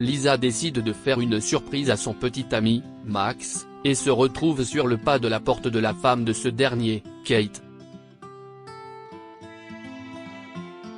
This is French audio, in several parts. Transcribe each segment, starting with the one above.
Lisa décide de faire une surprise à son petit ami, Max, et se retrouve sur le pas de la porte de la femme de ce dernier, Kate.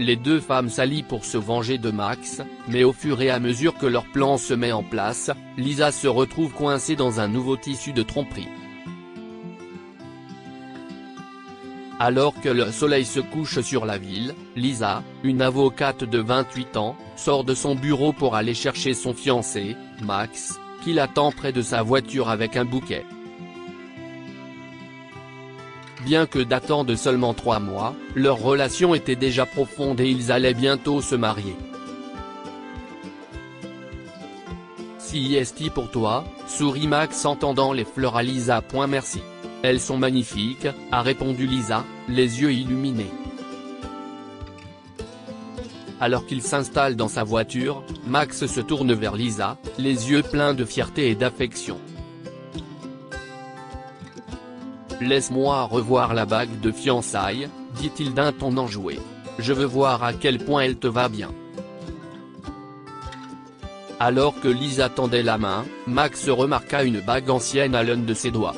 Les deux femmes s'allient pour se venger de Max, mais au fur et à mesure que leur plan se met en place, Lisa se retrouve coincée dans un nouveau tissu de tromperie. Alors que le soleil se couche sur la ville, Lisa, une avocate de 28 ans, sort de son bureau pour aller chercher son fiancé, Max, qui l'attend près de sa voiture avec un bouquet. Bien que datant de seulement 3 mois, leur relation était déjà profonde et ils allaient bientôt se marier. CIST pour toi, sourit Max en tendant les fleurs à Lisa. Merci. Elles sont magnifiques, a répondu Lisa, les yeux illuminés. Alors qu'il s'installe dans sa voiture, Max se tourne vers Lisa, les yeux pleins de fierté et d'affection. Laisse-moi revoir la bague de fiançailles, dit-il d'un ton enjoué. Je veux voir à quel point elle te va bien. Alors que Lisa tendait la main, Max remarqua une bague ancienne à l'un de ses doigts.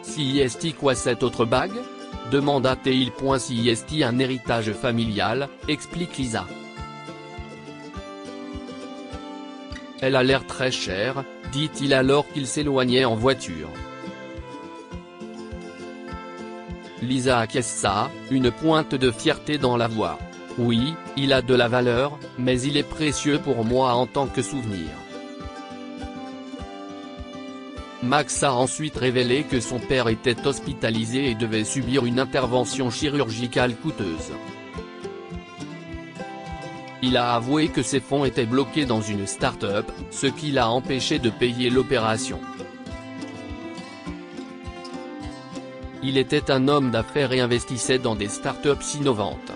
CIST quoi cette autre bague ? Demanda-t-il. CIST un héritage familial, explique Lisa. Elle a l'air très chère, dit-il alors qu'il s'éloignait en voiture. Lisa acquiesça, une pointe de fierté dans la voix. Oui, il a de la valeur, mais il est précieux pour moi en tant que souvenir. Max a ensuite révélé que son père était hospitalisé et devait subir une intervention chirurgicale coûteuse. Il a avoué que ses fonds étaient bloqués dans une start-up, ce qui l'a empêché de payer l'opération. Il était un homme d'affaires et investissait dans des start-ups innovantes.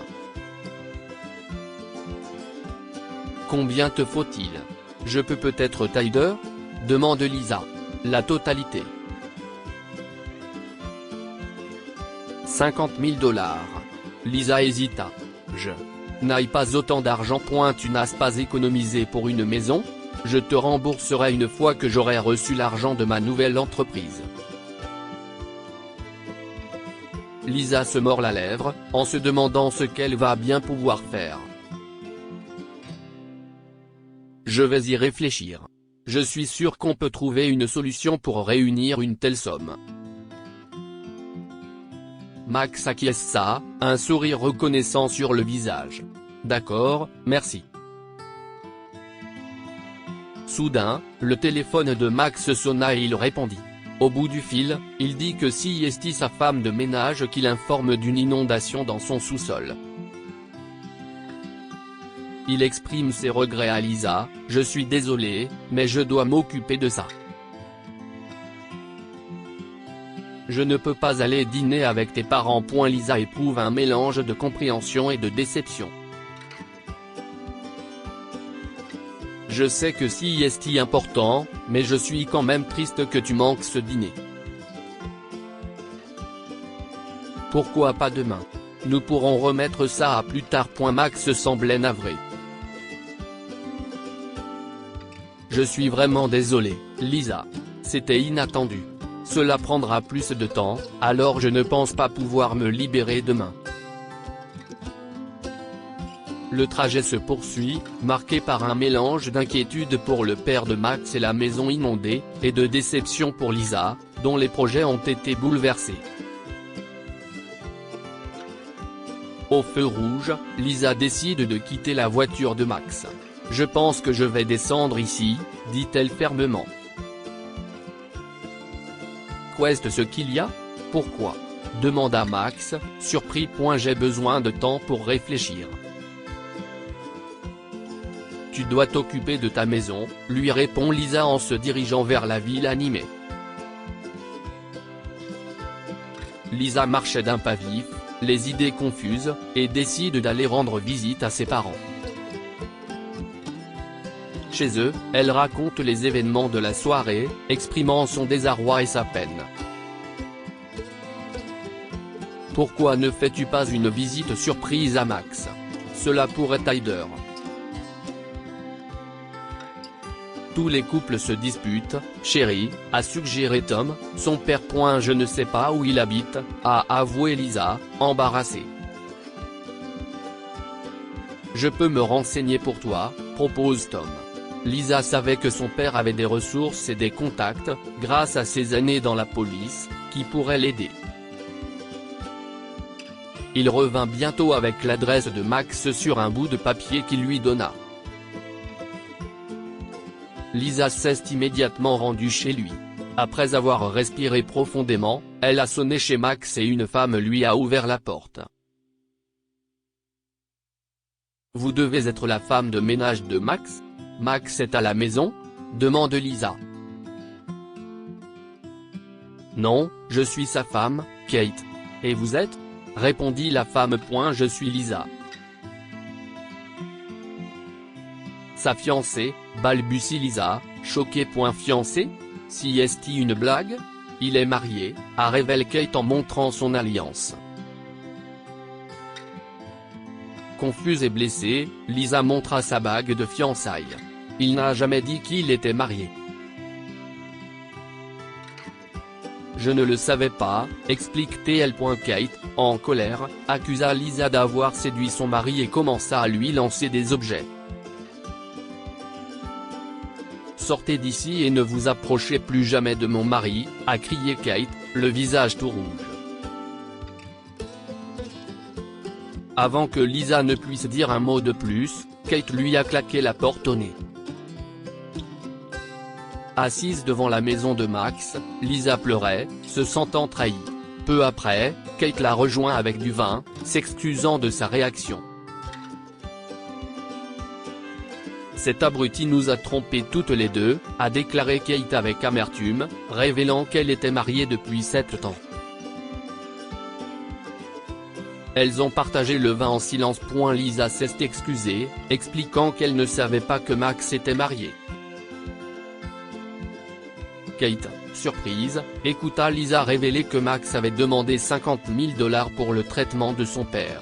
Combien te faut-il ? Je peux peut-être t'aider ? Demande Lisa. La totalité. 50 000 $. Lisa hésita. Je n'ai pas autant d'argent. Tu n'as pas économisé pour une maison ? Je te rembourserai une fois que j'aurai reçu l'argent de ma nouvelle entreprise. Lisa se mord la lèvre, en se demandant ce qu'elle va bien pouvoir faire. Je vais y réfléchir. Je suis sûr qu'on peut trouver une solution pour réunir une telle somme. Max acquiesça, un sourire reconnaissant sur le visage. D'accord, merci. Soudain, le téléphone de Max sonna et il répondit. Au bout du fil, il dit que CIST sa femme de ménage qu'il informe d'une inondation dans son sous-sol. Il exprime ses regrets à Lisa, « Je suis désolé, mais je dois m'occuper de ça. Je ne peux pas aller dîner avec tes parents. » Lisa éprouve un mélange de compréhension et de déception. Je sais que CIST est important, mais je suis quand même triste que tu manques ce dîner. Pourquoi pas demain ? Nous pourrons remettre ça à plus tard. Max semblait navré. Je suis vraiment désolé, Lisa. C'était inattendu. Cela prendra plus de temps, alors je ne pense pas pouvoir me libérer demain. Le trajet se poursuit, marqué par un mélange d'inquiétude pour le père de Max et la maison inondée, et de déception pour Lisa, dont les projets ont été bouleversés. Au feu rouge, Lisa décide de quitter la voiture de Max. « Je pense que je vais descendre ici », dit-elle fermement. Qu'est-ce ce qu'il y a ? Pourquoi ? demanda Max, surpris. J'ai besoin de temps pour réfléchir. Tu dois t'occuper de ta maison, lui répond Lisa en se dirigeant vers la ville animée. Lisa marchait d'un pas vif, les idées confuses, et décide d'aller rendre visite à ses parents. Chez eux, elle raconte les événements de la soirée, exprimant son désarroi et sa peine. Pourquoi ne fais-tu pas une visite surprise à Max ? Cela pourrait t'aider. Tous les couples se disputent, chérie, a suggéré Tom, son père. Je ne sais pas où il habite, a avoué Lisa, embarrassée. Je peux me renseigner pour toi, propose Tom. Lisa savait que son père avait des ressources et des contacts, grâce à ses années dans la police, qui pourraient l'aider. Il revint bientôt avec l'adresse de Max sur un bout de papier qu'il lui donna. Lisa s'est immédiatement rendue chez lui. Après avoir respiré profondément, elle a sonné chez Max et une femme lui a ouvert la porte. « Vous devez être la femme de ménage de Max ? Max est à la maison ? » demande Lisa. « Non, je suis sa femme, Kate. Et vous êtes ? » répondit la femme. « Je suis Lisa. » Sa fiancée, balbutie Lisa, choquée. « Fiancée ? Si est-ce une blague ? Il est marié », a révélé Kate en montrant son alliance. Confuse et blessée, Lisa montra sa bague de fiançailles. Il n'a jamais dit qu'il était marié. « Je ne le savais pas, explique-t-elle. » Kate, en colère, accusa Lisa d'avoir séduit son mari et commença à lui lancer des objets. « Sortez d'ici et ne vous approchez plus jamais de mon mari », a crié Kate, le visage tout rouge. Avant que Lisa ne puisse dire un mot de plus, Kate lui a claqué la porte au nez. Assise devant la maison de Max, Lisa pleurait, se sentant trahie. Peu après, Kate la rejoint avec du vin, s'excusant de sa réaction. « Cet abruti nous a trompés toutes les deux », a déclaré Kate avec amertume, révélant qu'elle était mariée depuis 7 ans. Elles ont partagé le vin en silence. Lisa s'est excusée, expliquant qu'elle ne savait pas que Max était marié. Kate, surprise, écouta Lisa révéler que Max avait demandé 50 000 $ pour le traitement de son père.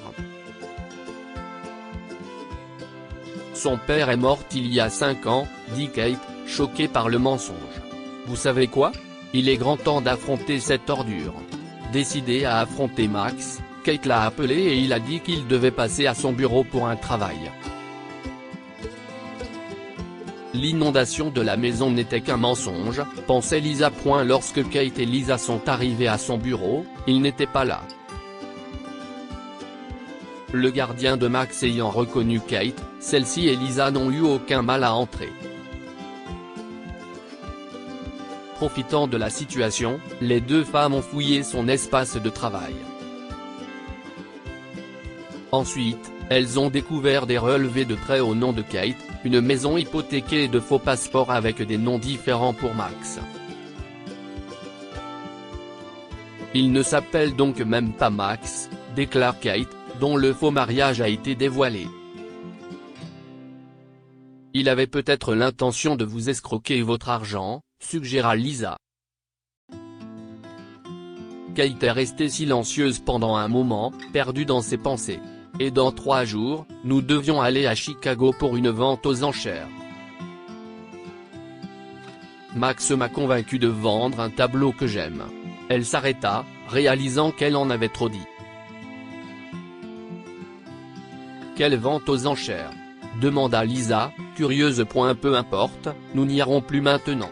« Son père est mort il y a 5 ans, dit Kate, choquée par le mensonge. « Vous savez quoi ? Il est grand temps d'affronter cette ordure. » Décidée à affronter Max, Kate l'a appelé et il a dit qu'il devait passer à son bureau pour un travail. L'inondation de la maison n'était qu'un mensonge, pensait Lisa. Lorsque Kate et Lisa sont arrivés à son bureau, il n'était pas là. Le gardien de Max ayant reconnu Kate, celle-ci et Lisa n'ont eu aucun mal à entrer. Profitant de la situation, les deux femmes ont fouillé son espace de travail. Ensuite, elles ont découvert des relevés de prêts au nom de Kate, une maison hypothéquée et de faux passeports avec des noms différents pour Max. Il ne s'appelle donc même pas Max, déclare Kate, dont le faux mariage a été dévoilé. Il avait peut-être l'intention de vous escroquer votre argent, suggéra Lisa. Kate est restée silencieuse pendant un moment, perdue dans ses pensées. Et dans 3 jours, nous devions aller à Chicago pour une vente aux enchères. Max m'a convaincu de vendre un tableau que j'aime. Elle s'arrêta, réalisant qu'elle en avait trop dit. Quelle vente aux enchères ? demanda Lisa, curieuse. Peu importe, nous n'irons plus maintenant.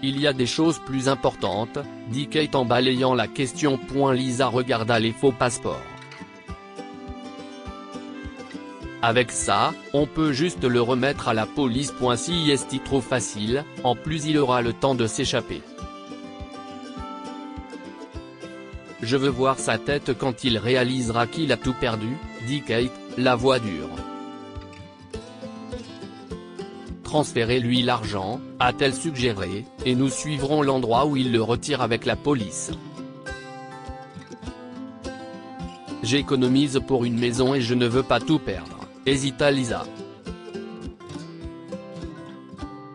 Il y a des choses plus importantes, dit Kate en balayant la question. Lisa regarda les faux passeports. Avec ça, on peut juste le remettre à la police. Si est trop facile, en plus il aura le temps de s'échapper. Je veux voir sa tête quand il réalisera qu'il a tout perdu, dit Kate, la voix dure. Transférez-lui l'argent, a-t-elle suggéré, et nous suivrons l'endroit où il le retire avec la police. J'économise pour une maison et je ne veux pas tout perdre, hésita Lisa.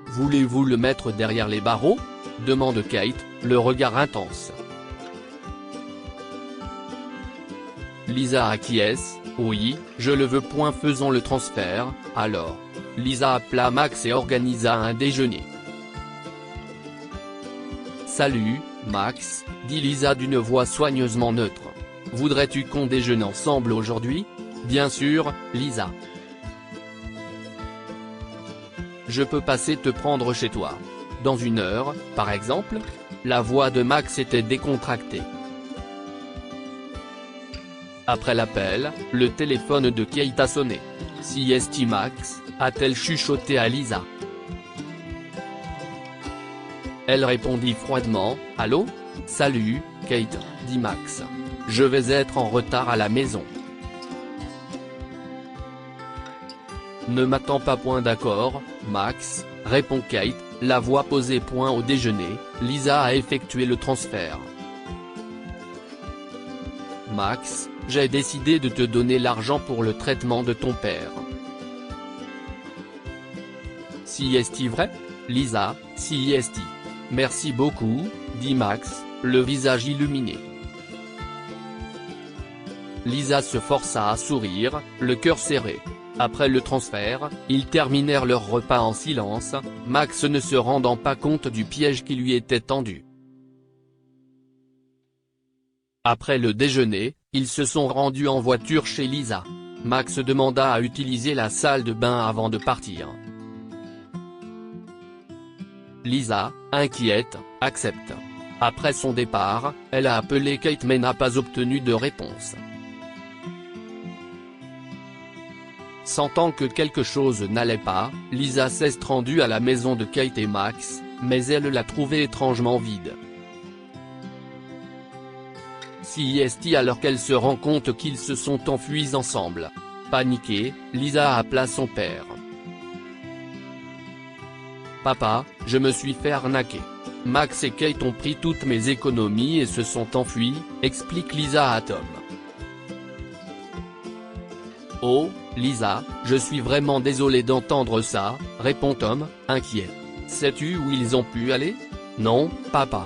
Voulez-vous le mettre derrière les barreaux ? demande Kate, le regard intense. Lisa acquiesce, oui, je le veux. Faisons le transfert, alors. Lisa appela Max et organisa un déjeuner. Salut, Max, dit Lisa d'une voix soigneusement neutre. Voudrais-tu qu'on déjeune ensemble aujourd'hui? Bien sûr, Lisa. Je peux passer te prendre chez toi. Dans 1 heure, par exemple? La voix de Max était décontractée. Après l'appel, le téléphone de Kate a sonné. Si est Max, a-t-elle chuchoté à Lisa. Elle répondit froidement, « Allô? Salut, Kate, dit Max. Je vais être en retard à la maison. Ne m'attends pas. Point d'accord, Max, répond Kate, la voix posée. Point au déjeuner, Lisa a effectué le transfert. Max, j'ai décidé de te donner l'argent pour le traitement de ton père. Si est-il vrai? Lisa, si est-il. Merci beaucoup, dit Max, le visage illuminé. Lisa se força à sourire, le cœur serré. Après le transfert, ils terminèrent leur repas en silence, Max ne se rendant pas compte du piège qui lui était tendu. Après le déjeuner, ils se sont rendus en voiture chez Lisa. Max demanda à utiliser la salle de bain avant de partir. Lisa, inquiète, accepte. Après son départ, elle a appelé Kate mais n'a pas obtenu de réponse. Sentant que quelque chose n'allait pas, Lisa s'est rendue à la maison de Kate et Max, mais elle l'a trouvée étrangement vide. Si est-il alors qu'elle se rend compte qu'ils se sont enfuis ensemble. Paniquée, Lisa appela son père. Papa, je me suis fait arnaquer. Max et Kate ont pris toutes mes économies et se sont enfuis, explique Lisa à Tom. Oh, Lisa, je suis vraiment désolé d'entendre ça, répond Tom, inquiet. Sais-tu où ils ont pu aller? Non, papa.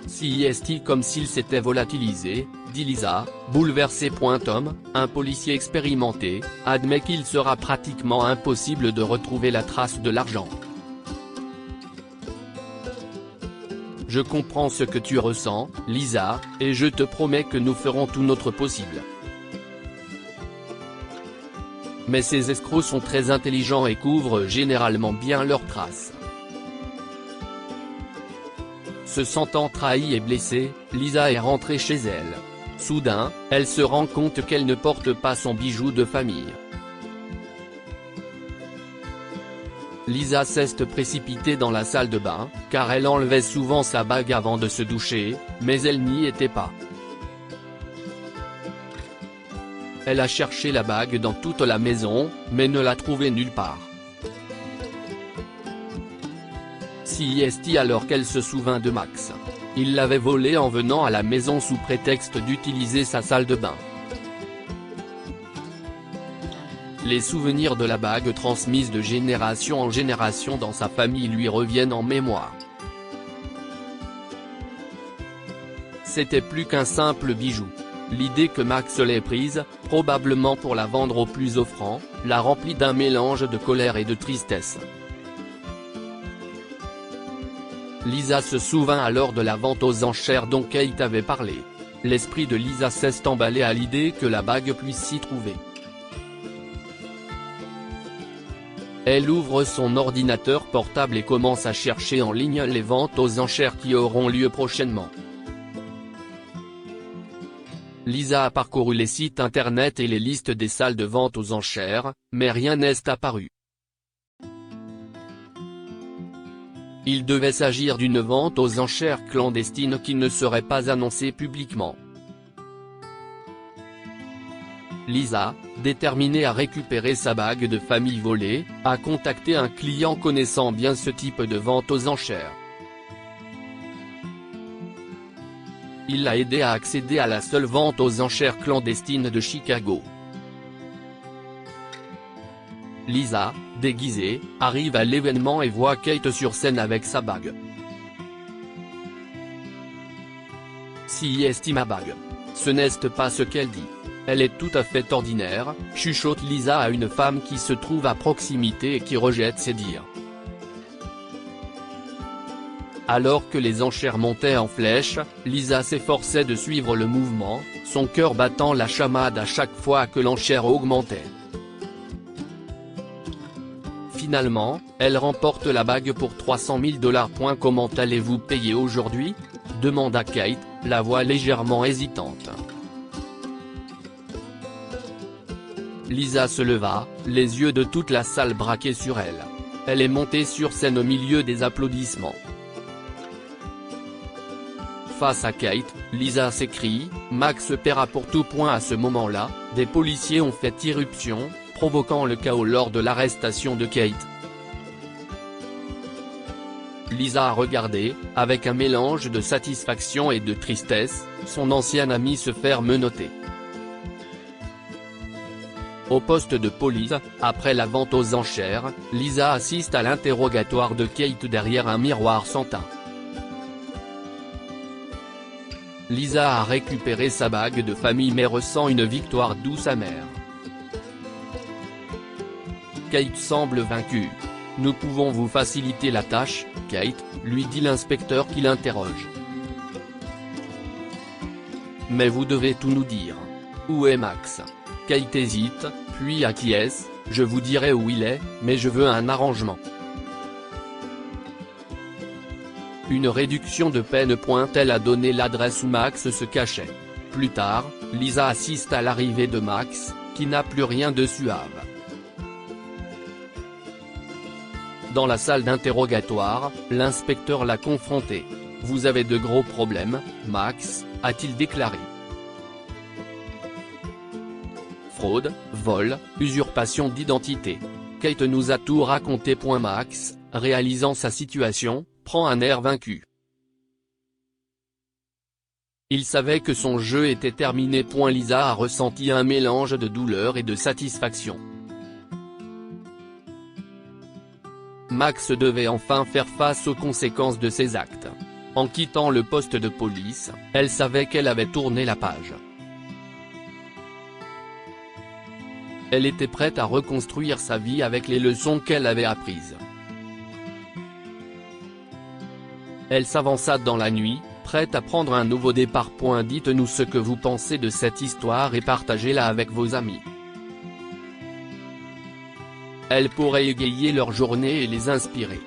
Si est-il comme s'il s'était volatilisé, dit Lisa, bouleversée. Tom, un policier expérimenté, admet qu'il sera pratiquement impossible de retrouver la trace de l'argent. Je comprends ce que tu ressens, Lisa, et je te promets que nous ferons tout notre possible. Mais ces escrocs sont très intelligents et couvrent généralement bien leurs traces. Se sentant trahie et blessée, Lisa est rentrée chez elle. Soudain, elle se rend compte qu'elle ne porte pas son bijou de famille. Lisa s'est précipitée dans la salle de bain, car elle enlevait souvent sa bague avant de se doucher, mais elle n'y était pas. Elle a cherché la bague dans toute la maison, mais ne l'a trouvée nulle part. Si est-il alors qu'elle se souvint de Max. Il l'avait volée en venant à la maison sous prétexte d'utiliser sa salle de bain. Les souvenirs de la bague transmise de génération en génération dans sa famille lui reviennent en mémoire. C'était plus qu'un simple bijou. L'idée que Max l'ait prise, probablement pour la vendre au plus offrant, l'a remplie d'un mélange de colère et de tristesse. Lisa se souvint alors de la vente aux enchères dont Kate avait parlé. L'esprit de Lisa s'est emballé à l'idée que la bague puisse s'y trouver. Elle ouvre son ordinateur portable et commence à chercher en ligne les ventes aux enchères qui auront lieu prochainement. Lisa a parcouru les sites internet et les listes des salles de vente aux enchères, mais rien n'est apparu. Il devait s'agir d'une vente aux enchères clandestine qui ne serait pas annoncée publiquement. Lisa, déterminée à récupérer sa bague de famille volée, a contacté un client connaissant bien ce type de vente aux enchères. Il l'a aidé à accéder à la seule vente aux enchères clandestine de Chicago. Lisa, déguisée, arrive à l'événement et voit Kate sur scène avec sa bague. Si est ma bague. Ce n'est pas ce qu'elle dit. Elle est tout à fait ordinaire, chuchote Lisa à une femme qui se trouve à proximité et qui rejette ses dires. Alors que les enchères montaient en flèche, Lisa s'efforçait de suivre le mouvement, son cœur battant la chamade à chaque fois que l'enchère augmentait. Finalement, elle remporte la bague pour 300 000 $. Comment allez-vous payer aujourd'hui ? Demanda Kate, la voix légèrement hésitante. Lisa se leva, les yeux de toute la salle braqués sur elle. Elle est montée sur scène au milieu des applaudissements. Face à Kate, Lisa s'écrie, Max paiera pour tout. À ce moment-là, des policiers ont fait irruption, provoquant le chaos lors de l'arrestation de Kate. Lisa a regardé, avec un mélange de satisfaction et de tristesse, son ancien ami se faire menotter. Au poste de police, après la vente aux enchères, Lisa assiste à l'interrogatoire de Kate derrière un miroir sans teint. Lisa a récupéré sa bague de famille mais ressent une victoire douce amère. Kate semble vaincue. Nous pouvons vous faciliter la tâche, Kate, lui dit l'inspecteur qui l'interroge. Mais vous devez tout nous dire. Où est Max ? Kate hésite, puis acquiesce, je vous dirai où il est, mais je veux un arrangement. Une réduction de peine. Elle a donné l'adresse où Max se cachait. Plus tard, Lisa assiste à l'arrivée de Max, qui n'a plus rien de suave. Dans la salle d'interrogatoire, l'inspecteur l'a confronté. « Vous avez de gros problèmes, Max », a-t-il déclaré. Fraude, vol, usurpation d'identité. Kate nous a tout raconté. Max, réalisant sa situation, prend un air vaincu. Il savait que son jeu était terminé. Lisa a ressenti un mélange de douleur et de satisfaction. Max devait enfin faire face aux conséquences de ses actes. En quittant le poste de police, elle savait qu'elle avait tourné la page. Elle était prête à reconstruire sa vie avec les leçons qu'elle avait apprises. Elle s'avança dans la nuit, prête à prendre un nouveau départ. Dites-nous ce que vous pensez de cette histoire et partagez-la avec vos amis. Elle pourrait égayer leur journée et les inspirer.